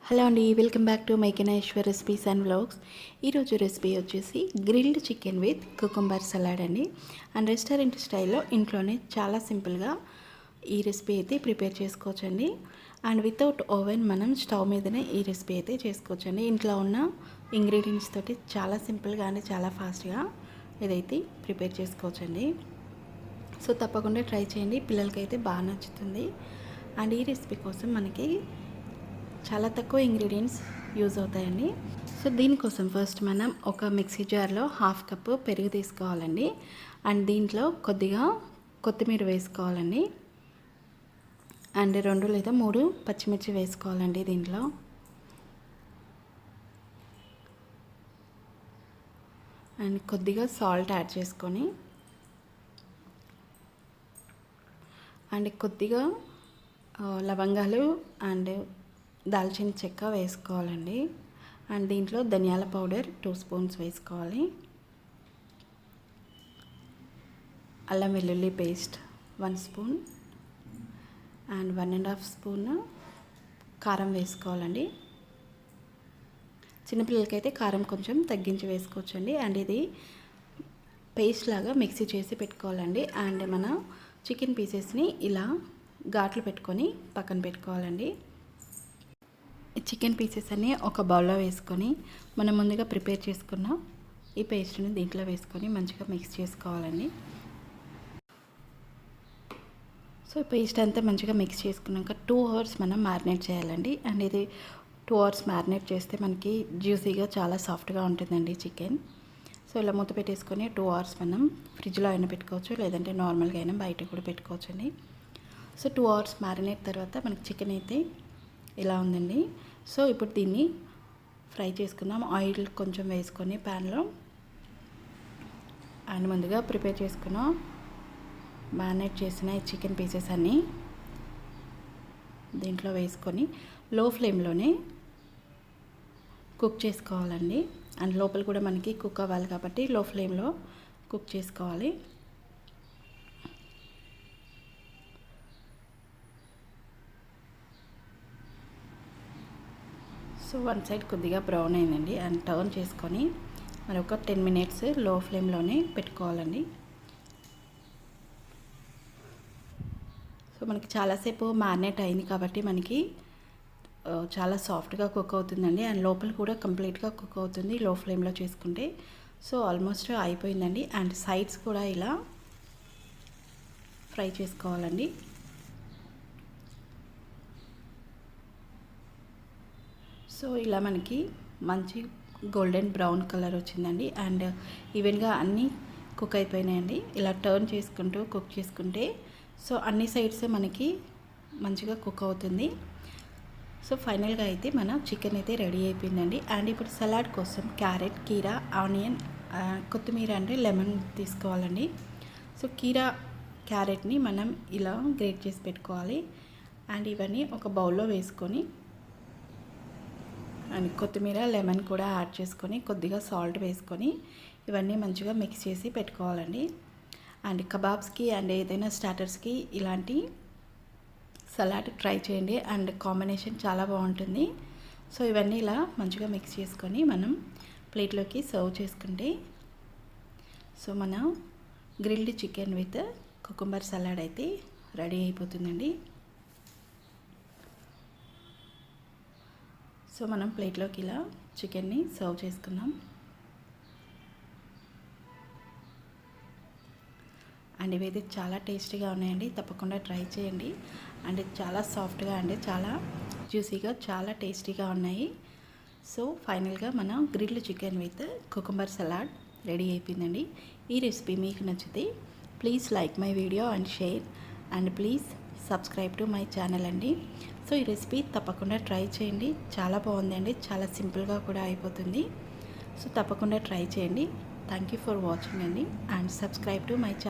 Hello అండి, welcome back to Mykeneshwar recipes and vlogs. ఈరోజు recipe వచ్చేసి grilled chicken with cucumber salad అండి. And restaurant స్టైల్లో ఇంట్లోనే చాలా సింపుల్గా ఈ రెసిపీ అయితే ప్రిపేర్ చేసుకోవచ్చండి. అండ్ వితౌట్ ఓవెన్ మనం స్టవ్ మీదనే ఈ రెసిపీ అయితే చేసుకోవచ్చండి. ఇంట్లో ఉన్న ఇంగ్రీడియంట్స్ తోటి చాలా సింపుల్గా అండ్ చాలా ఫాస్ట్గా ఇదైతే ప్రిపేర్ చేసుకోవచ్చండి. సో తప్పకుండా ట్రై చేయండి, పిల్లలకైతే బాగా నచ్చుతుంది. అండ్ ఈ రెసిపీ కోసం మనకి చాలా తక్కువ ఇంగ్రీడియంట్స్ యూజ్ అవుతాయండి. సో దీనికోసం ఫస్ట్ మనం ఒక మిక్సీ జార్లో 1/2 కప్పు పెరుగు తీసుకోవాలండి. అండ్ దీంట్లో కొద్దిగా కొత్తిమీర వేసుకోవాలండి. అండ్ 2 లేదా 3 పచ్చిమిర్చి వేసుకోవాలండి దీంట్లో. అండ్ కొద్దిగా సాల్ట్ యాడ్ చేసుకొని అండ్ కొద్దిగా లవంగాలు అండ్ దాల్చిన చెక్క వేసుకోవాలండి. అండ్ దీంట్లో ధనియాల పౌడర్ 2 స్పూన్స్ వేసుకోవాలి. అల్లం వెల్లుల్లి పేస్ట్ 1 స్పూన్ అండ్ 1.5 స్పూన్ కారం వేసుకోవాలండి. చిన్నపిల్లలకైతే కారం కొంచెం తగ్గించి వేసుకోవచ్చండి. అండ్ ఇది పేస్ట్ లాగా మిక్సీ చేసి పెట్టుకోవాలండి. అండ్ మన చికెన్ పీసెస్ని ఇలా ఘాట్లు పెట్టుకొని పక్కన పెట్టుకోవాలండి. చికెన్ పీసెస్ అన్నీ ఒక బౌల్లో వేసుకొని మనం ముందుగా ప్రిపేర్ చేసుకున్న ఈ పేస్ట్ని దీంట్లో వేసుకొని మంచిగా మిక్స్ చేసుకోవాలండి. సో పేస్ట్ అంతా మంచిగా మిక్స్ చేసుకున్నాక 2 అవర్స్ మనం మ్యారినేట్ చేయాలండి. అండ్ ఇది 2 అవర్స్ మ్యారినేట్ చేస్తే మనకి జ్యూసీగా చాలా సాఫ్ట్గా ఉంటుందండి చికెన్. సో ఇలా మూత పెట్టేసుకొని 2 అవర్స్ మనం ఫ్రిడ్జ్లో అయినా పెట్టుకోవచ్చు, లేదంటే నార్మల్గా అయినా బయట కూడా పెట్టుకోవచ్చండి. సో 2 అవర్స్ మ్యారినేట్ తర్వాత మనకి చికెన్ అయితే ఇలా ఉందండి. సో ఇప్పుడు దీన్ని ఫ్రై చేసుకుందాం. ఆయిల్ కొంచెం వేసుకొని ప్యాన్లో అండ్ ముందుగా ప్రిపేర్ చేసుకున్న మ్యారినేట్ చేసిన ఈ చికెన్ పీసెస్ అన్నీ దీంట్లో వేసుకొని లో ఫ్లేమ్లోనే కుక్ చేసుకోవాలండి. అండ్ లోపల కూడా మనకి కుక్ అవ్వాలి కాబట్టి లో ఫ్లేమ్లో కుక్ చేసుకోవాలి. సో 1 సైడ్ కొద్దిగా బ్రౌన్ అయిందండి. అండ్ టర్న్ చేసుకొని మరి ఒక 10 మినిట్స్ లో ఫ్లేమ్లోనే పెట్టుకోవాలండి. సో మనకి చాలాసేపు మ్యారినేట్ అయింది కాబట్టి మనకి చాలా సాఫ్ట్గా కుక్ అవుతుందండి. అండ్ లోపల కూడా కంప్లీట్గా కుక్ అవుతుంది లో ఫ్లేమ్లో చేసుకుంటే. సో ఆల్మోస్ట్ అయిపోయిందండి. అండ్ సైడ్స్ కూడా ఇలా ఫ్రై చేసుకోవాలండి. సో ఇలా మనకి మంచి గోల్డెన్ బ్రౌన్ కలర్ వచ్చిందండి. అండ్ ఈవెన్గా అన్నీ కుక్ అయిపోయినాయండి. ఇలా టర్న్ చేసుకుంటూ కుక్ చేసుకుంటే సో అన్ని సైడ్స్ మనకి మంచిగా కుక్ అవుతుంది. సో ఫైనల్గా అయితే మన చికెన్ అయితే రెడీ అయిపోయిందండి. అండ్ ఇప్పుడు సలాడ్ కోసం క్యారెట్, కీరా, ఆనియన్, కొత్తిమీర అంటే లెమన్ తీసుకోవాలండి. సో కీరా, క్యారెట్ని మనం ఇలా గ్రేట్ చేసి పెట్టుకోవాలి. అండ్ ఇవన్నీ ఒక బౌల్లో వేసుకొని అండ్ కొత్తిమీర, లెమన్ కూడా యాడ్ చేసుకొని కొద్దిగా సాల్ట్ వేసుకొని ఇవన్నీ మంచిగా మిక్స్ చేసి పెట్టుకోవాలండి. అండ్ కబాబ్స్కి అండ్ ఏదైనా స్టార్టర్స్కి ఇలాంటి సలాడ్ ట్రై చేయండి. అండ్ కాంబినేషన్ చాలా బాగుంటుంది. సో ఇవన్నీ ఇలా మంచిగా మిక్స్ చేసుకొని మనం ప్లేట్లోకి సర్వ్ చేసుకుంటే సో మన grilled chicken with cucumber salad అయితే రెడీ అయిపోతుందండి. సో మనం ప్లేట్లోకి ఇలా చికెన్ని సర్వ్ చేసుకుందాం. అండ్ ఇవైతే చాలా టేస్టీగా ఉన్నాయండి, తప్పకుండా ట్రై చేయండి. అండ్ చాలా సాఫ్ట్గా అండి చాలా జ్యూసీగా చాలా టేస్టీగా ఉన్నాయి. సో ఫైనల్గా మన grilled chicken with cucumber salad ready అయిపోయిందండి. ఈ రెసిపీ మీకు నచ్చితే please like my video and share and please subscribe to my channel అండి. సో ఈ రెసిపీ తప్పకుండా ట్రై చేయండి, చాలా బాగుందండి, చాలా సింపుల్గా కూడా అయిపోతుంది. సో తప్పకుండా ట్రై చేయండి. థ్యాంక్ యూ ఫర్ వాచింగ్ అండి. And subscribe to my channel.